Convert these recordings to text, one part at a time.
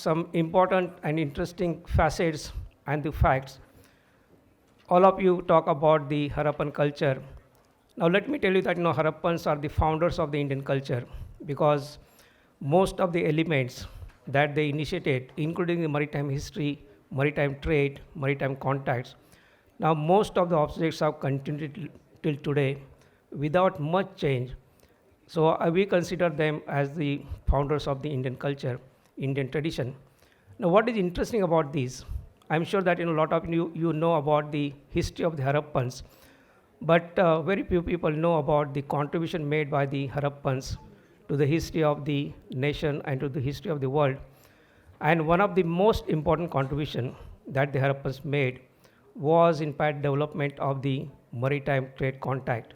some important and interesting facets and the facts. All of you talk about the Harappan culture. Now let me tell you that Harappans are the founders of the Indian culture because most of the elements that they initiated, including the maritime history, maritime trade, maritime contacts, now most of the objects have continued till today without much change. So we consider them as the founders of the Indian culture, Indian tradition. Now, what is interesting about this? I'm sure that a lot of you know about the history of the Harappans, but very few people know about the contribution made by the Harappans to the history of the nation and to the history of the world. And one of the most important contribution that the Harappans made was in fact development of the maritime trade contact.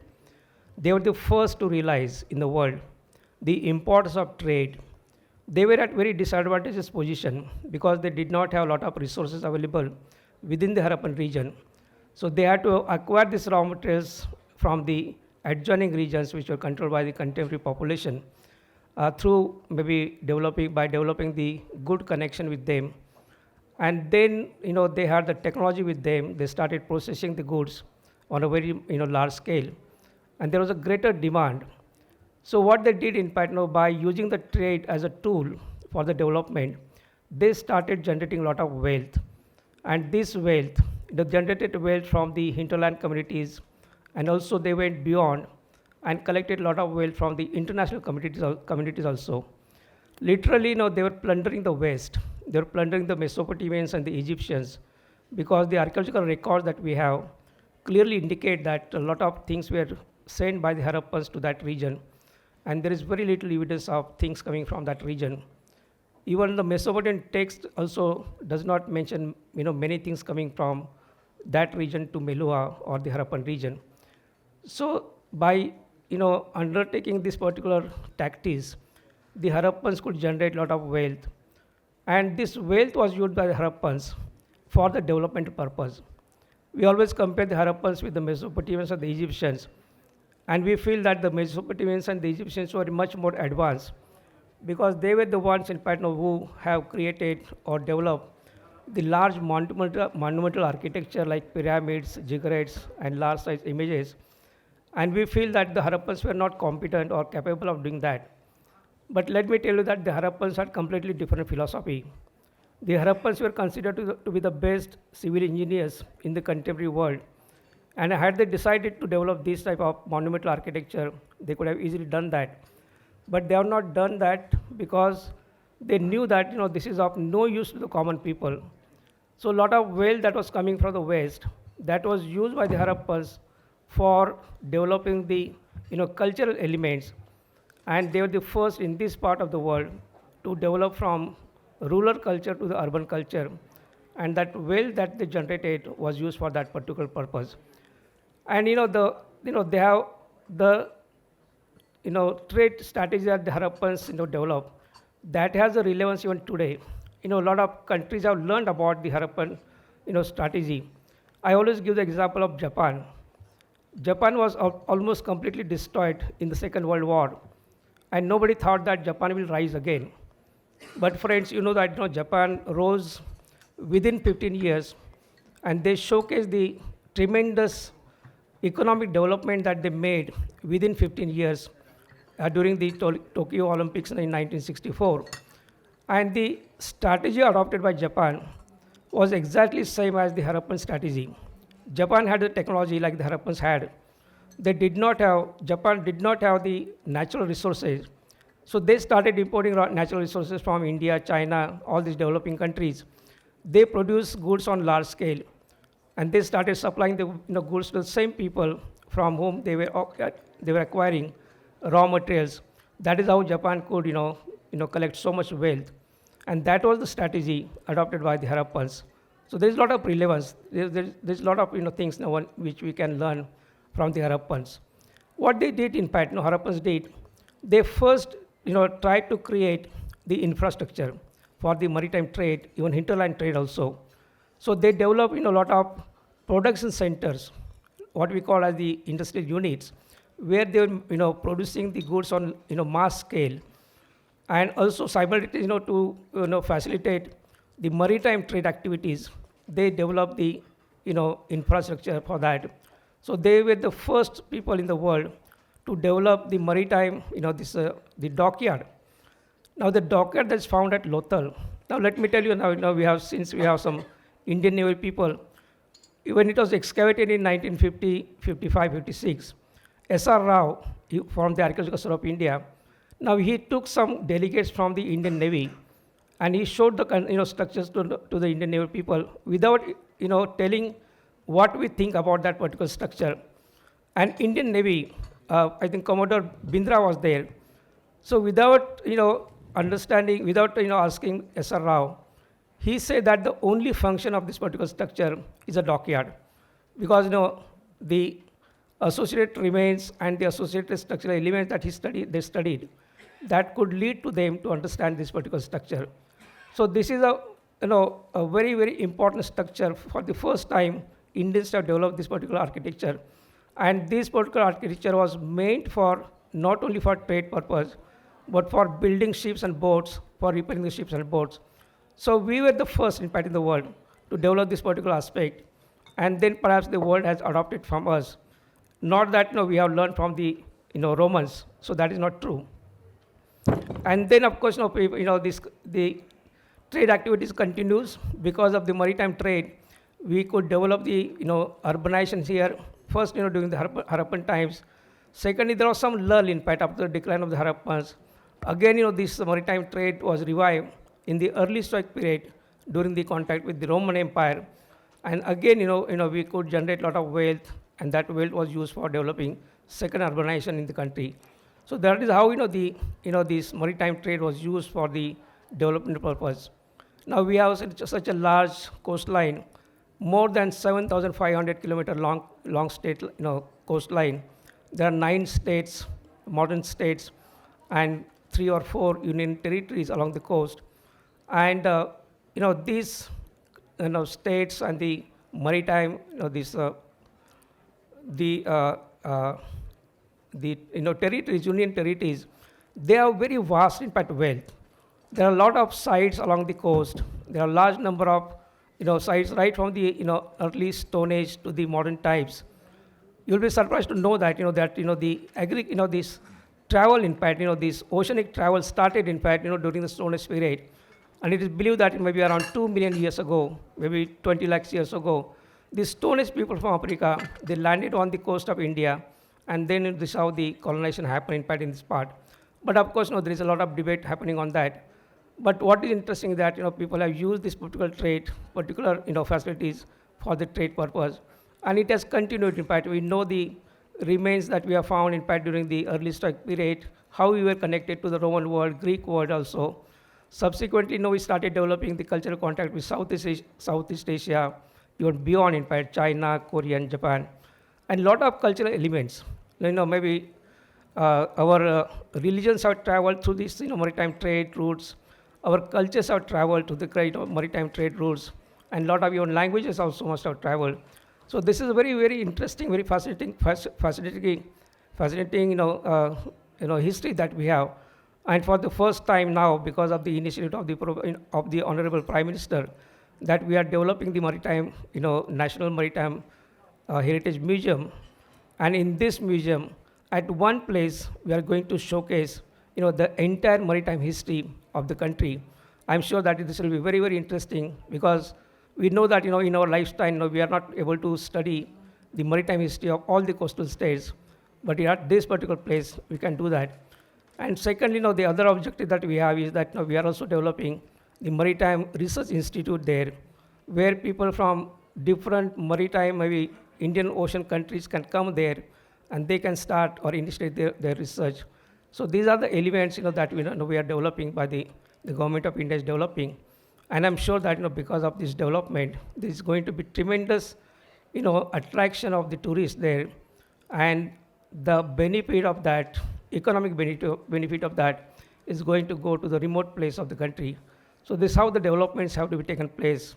They were the first to realize in the world the importance of trade. They were at very disadvantageous position because they did not have a lot of resources available within the Harappan region. So they had to acquire these raw materials from the adjoining regions which were controlled by the contemporary population through maybe developing the good connection with them. And then they had the technology with them. They started processing the goods on a very large scale, and there was a greater demand. So what they did in fact, by using the trade as a tool for the development, they started generating a lot of wealth. And this wealth, they generated wealth from the hinterland communities, and also they went beyond and collected a lot of wealth from the international communities also. Literally, they were plundering the West. They were plundering the Mesopotamians and the Egyptians because the archaeological records that we have clearly indicate that a lot of things were sent by the Harappans to that region, and there is very little evidence of things coming from that region. Even the Mesopotamian text also does not mention many things coming from that region to Meluha or the Harappan region. So by undertaking this particular tactics, the Harappans could generate a lot of wealth, and this wealth was used by the Harappans for the development purpose. We always compare the Harappans with the Mesopotamians and the Egyptians, and we feel that the Mesopotamians and the Egyptians were much more advanced because they were the ones in fact who have created or developed the large monumental architecture like pyramids, ziggurats, and large size images. And we feel that the Harappans were not competent or capable of doing that. But let me tell you that the Harappans had completely different philosophy. The Harappans were considered to be the best civil engineers in the contemporary world. And had they decided to develop this type of monumental architecture, they could have easily done that. But they have not done that because they knew that this is of no use to the common people. So a lot of wealth that was coming from the West, that was used by the Harappans for developing the cultural elements, and they were the first in this part of the world to develop from rural culture to the urban culture, and that wealth that they generated was used for that particular purpose. And they have the trade strategy that the Harappans develop that has a relevance even today. A lot of countries have learned about the Harappan strategy. I always give the example of Japan. Japan was almost completely destroyed in the Second World War, and nobody thought that Japan will rise again. But friends, that Japan rose within 15 years, and they showcased the tremendous economic development that they made within 15 years during the Tokyo Olympics in 1964. And the strategy adopted by Japan was exactly same as the Harappan strategy. Japan had the technology like the Harappans had. Japan did not have the natural resources. So they started importing natural resources from India, China, all these developing countries. They produced goods on large scale, and they started supplying the goods to the same people from whom they were acquiring raw materials. That is how Japan could collect so much wealth, and that was the strategy adopted by the Harappans. So there is a lot of relevance. There's a lot of things which we can learn from the Harappans. What they did, in fact, Harappans did, they first tried to create the infrastructure for the maritime trade, even hinterland trade also. So they developed a lot of production centers, what we call as the industrial units, where they were producing the goods on mass scale. And also simultaneously, to facilitate the maritime trade activities, they developed the infrastructure for that. So they were the first people in the world to develop the maritime, the dockyard. Now the dockyard that's found at Lothal. Now let me tell you now, we have, since we have some Indian naval people, when it was excavated in 1950, 55, 56, S.R. Rao, from the Archaeological Survey of India, now he took some delegates from the Indian Navy and he showed the structures to the Indian naval people without telling what we think about that particular structure. And Indian Navy, I think Commodore Bindra was there. So without understanding, without asking S.R. Rao, he said that the only function of this particular structure is a dockyard, because the associated remains and the associated structural elements that they studied, that could lead to them to understand this particular structure. So this is a very, very important structure. For the first time, Indians have developed this particular architecture. And this particular architecture was meant for not only for trade purpose, but for building ships and boats, for repairing the ships and boats. So we were the first, in fact, in the world to develop this particular aspect. And then perhaps the world has adopted from us. Not that we have learned from the Romans, so that is not true. And then, of course, the trade activities continues. Because of the maritime trade, we could develop the urbanizations here. First, during the Harappan times. Secondly, there was some lull, in fact, after the decline of the Harappans. Again, this maritime trade was revived in the early Stoic period during the contact with the Roman Empire. And again, we could generate a lot of wealth, and that wealth was used for developing second urbanization in the country. So that is how this maritime trade was used for the development purpose. Now we have such a large coastline, more than 7,500 kilometer long state coastline. There are 9 states, modern states, and 3 or 4 union territories along the coast. And these states and the maritime, territories, union territories, they are very vast, in fact, wealth. There are a lot of sites along the coast. There are a large number of sites right from the early Stone Age to the modern times. You'll be surprised to know that this travel, in fact, this oceanic travel started, in fact, during the Stone Age period. And it is believed that maybe around 2 million years ago, maybe 20 lakhs years ago, the Stone Age people from Africa, they landed on the coast of India, and then this is how the colonization happened, in fact, in this part. But of course, there is a lot of debate happening on that. But what is interesting is that people have used this particular facilities for the trade purpose, and it has continued. In fact, we know the remains that we have found, in fact, during the early Stoic period, how we were connected to the Roman world, Greek world also. Subsequently, we started developing the cultural contact with Southeast Asia, even beyond, in fact, China, Korea, and Japan, and a lot of cultural elements. Maybe our religions have traveled through these maritime trade routes. Our cultures have traveled to the maritime trade routes, and a lot of even languages also must have traveled. So this is a very, very interesting, very fascinating history that we have. And for the first time now, because of the initiative of the Honorable Prime Minister, that we are developing the maritime, National Maritime Heritage Museum. And in this museum, at one place, we are going to showcase, the entire maritime history of the country. I'm sure that this will be very, very interesting, because we know that, in our lifetime, we are not able to study the maritime history of all the coastal states. But at this particular place, we can do that. And secondly, the other objective that we have is that we are also developing the Maritime Research Institute there, where people from different maritime, maybe Indian Ocean countries can come there, and they can start or initiate their research. So these are the elements that we are developing, by the government of India is developing. And I'm sure that because of this development, there is going to be tremendous attraction of the tourists there, and the benefit of that, economic benefit of that, is going to go to the remote place of the country. So this is how the developments have to be taken place.